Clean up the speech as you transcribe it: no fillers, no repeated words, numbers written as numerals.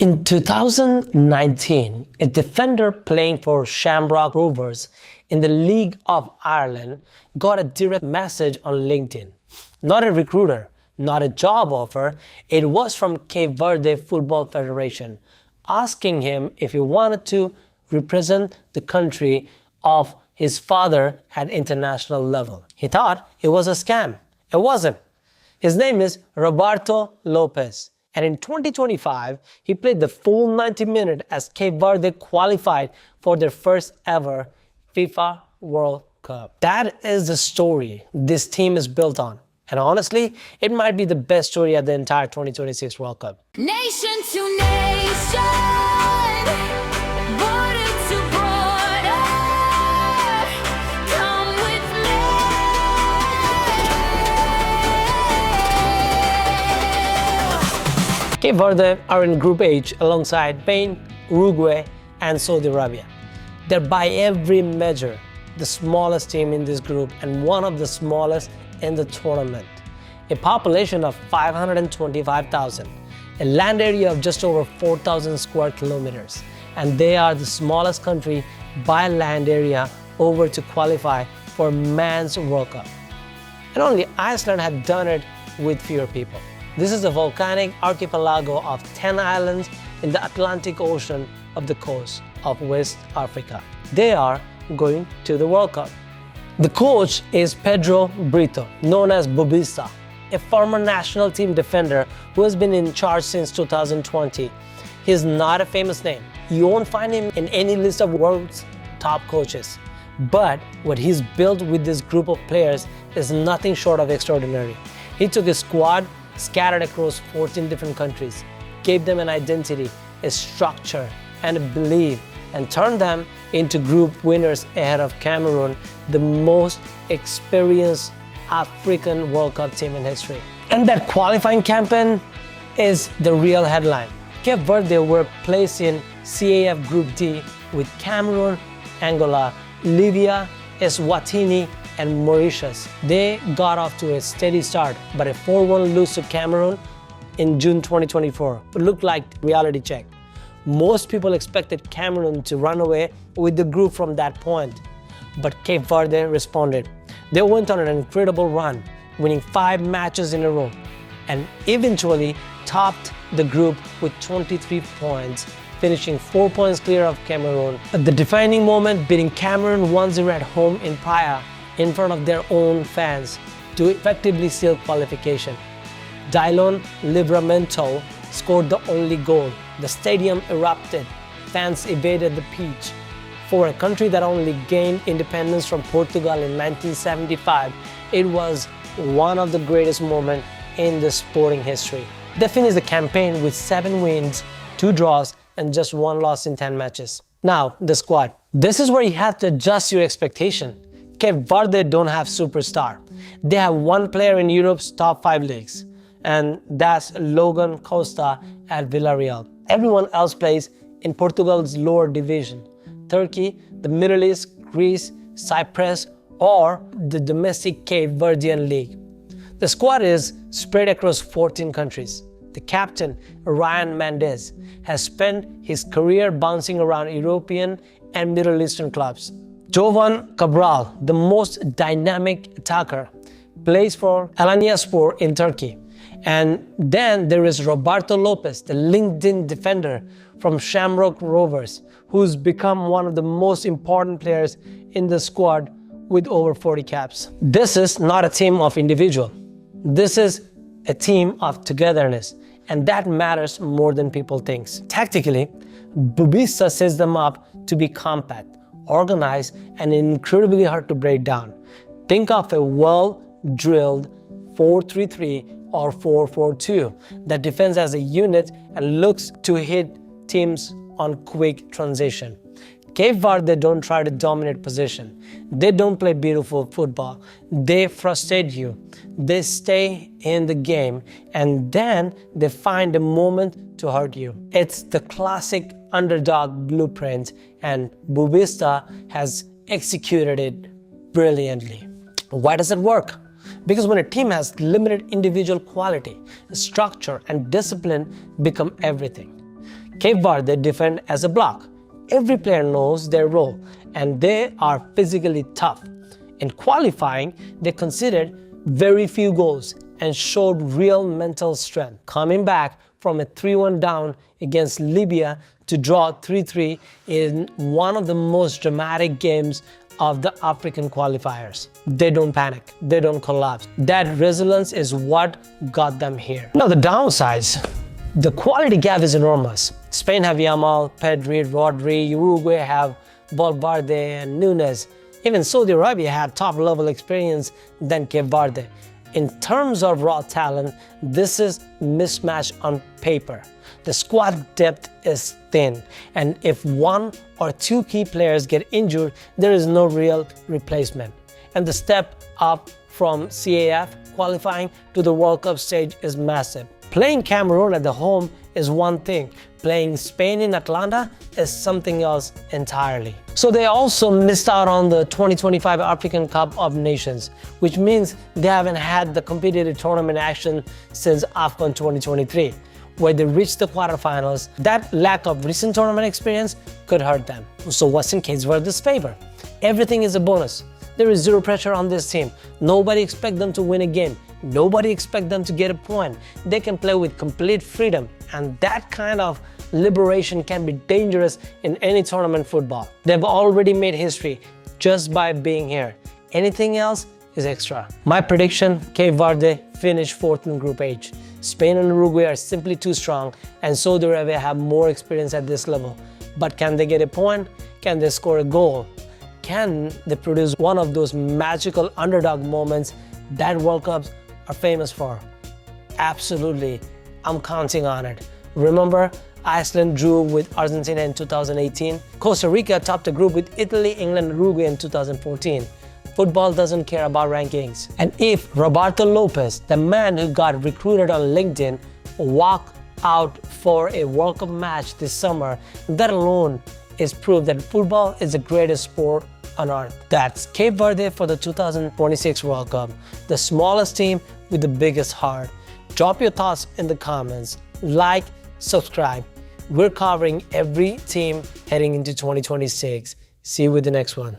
In 2019, a defender playing for Shamrock Rovers in the League of Ireland got a direct message on LinkedIn. Not a recruiter, not a job offer, it was from Cape Verde Football Federation, asking him if he wanted to represent the country of his father at international level. He thought it was a scam. It wasn't. His name is Roberto Lopez. And in 2025, he played the full 90 minutes as Cape Verde qualified for their first ever FIFA World Cup. That is the story this team is built on. And honestly, it might be the best story at the entire 2026 World Cup. Nation to nation, border to border, come with me. Cape Verde are in Group H alongside Spain, Uruguay, and Saudi Arabia. They're by every measure the smallest team in this group and one of the smallest in the tournament. A population of 525,000, a land area of just over 4,000 square kilometers, and they are the smallest country by land area over to qualify for Men's World Cup. And only Iceland had done it with fewer people. This is a volcanic archipelago of 10 islands in the Atlantic Ocean of the coast of West Africa. They are going to the World Cup. The coach is Pedro Brito, known as Bubista, a former national team defender who has been in charge since 2020. He's not a famous name. You won't find him in any list of world's top coaches. But what he's built with this group of players is nothing short of extraordinary. He took a squad scattered across 14 different countries, gave them an identity, a structure, and a belief, and turned them into group winners ahead of Cameroon, the most experienced African World Cup team in history. And that qualifying campaign is the real headline. Cape Verde were placed in CAF Group D with Cameroon, Angola, Libya, Eswatini, and Mauritius. They got off to a steady start, but a 4-1 lose to Cameroon in June 2024 looked like reality check. Most people expected Cameroon to run away with the group from that point, but Cape Verde responded. They went on an incredible run, winning 5 matches in a row, and eventually topped the group with 23 points, finishing 4 points clear of Cameroon. At the defining moment, beating Cameroon 1-0 at home in Praia in front of their own fans to effectively seal qualification. Dylon Livramento scored the only goal. The stadium erupted. Fans evaded the pitch. For a country that only gained independence from Portugal in 1975, it was one of the greatest moments in the sporting history. They finished the campaign with 7 wins, 2 draws, and just 1 loss in 10 matches. Now, the squad. This is where you have to adjust your expectation. Cape Verde don't have superstar. They have one player in Europe's top 5 leagues, and that's Logan Costa at Villarreal. Everyone else plays in Portugal's lower division, Turkey, the Middle East, Greece, Cyprus, or the domestic Cape Verdean League. The squad is spread across 14 countries. The captain, Ryan Mendes, has spent his career bouncing around European and Middle Eastern clubs. Jovane Cabral, the most dynamic attacker, plays for Alanyaspor in Turkey. And then there is Roberto Lopez, the LinkedIn defender from Shamrock Rovers, who's become one of the most important players in the squad with over 40 caps. This is not a team of individuals. This is a team of togetherness, and that matters more than people think. Tactically, Bubista sets them up to be compact, organized, and incredibly hard to break down. Think of a well-drilled 4-3-3 or 4-4-2 that defends as a unit and looks to hit teams on quick transition. Cape Verde don't try to dominate position. They don't play beautiful football. They frustrate you. They stay in the game, and then they find a moment to hurt you. It's the classic underdog blueprint, and Bubista has executed it brilliantly. Why does it work? Because when a team has limited individual quality, structure and discipline become everything. Cape Verde defend as a block. Every player knows their role and they are physically tough. In qualifying, they conceded very few goals and showed real mental strength, coming back from a 3-1 down against Libya to draw 3-3 in one of the most dramatic games of the African qualifiers. They don't panic, they don't collapse. That resilience is what got them here. Now the downsides, the quality gap is enormous. Spain have Yamal, Pedri, Rodri, Uruguay have Valverde and Nunes. Even Saudi Arabia had top level experience than Cape Verde. In terms of raw talent, this is mismatch on paper. The squad depth is thin, and if one or two key players get injured, there is no real replacement. And the step up from CAF qualifying to the World Cup stage is massive. Playing Cameroon at the home is one thing. Playing Spain in Atlanta is something else entirely. So they also missed out on the 2025 African Cup of Nations, which means they haven't had the competitive tournament action since AFCON 2023, where they reached the quarterfinals. That lack of recent tournament experience could hurt them. So what's in Cape Verde's favor? Everything is a bonus. There is zero pressure on this team. Nobody expects them to win a game. Nobody expects them to get a point. They can play with complete freedom, and that kind of liberation can be dangerous in any tournament football. They've already made history just by being here. Anything else is extra. My prediction, Cape Verde finish 4th in Group H. Spain and Uruguay are simply too strong, and Saudi Arabia have more experience at this level. But can they get a point? Can they score a goal? Can they produce one of those magical underdog moments that World Cups are famous for? Absolutely, I'm counting on it. Remember, Iceland drew with Argentina in 2018. Costa Rica topped the group with Italy, England, and Uruguay in 2014. Football doesn't care about rankings. And if Roberto Lopez, the man who got recruited on LinkedIn, walked out for a World Cup match this summer, that alone is proof that football is the greatest sport on earth. That's Cape Verde for the 2026 World Cup, the smallest team with the biggest heart. Drop your thoughts in the comments, like, subscribe. We're covering every team heading into 2026. See you with the next one.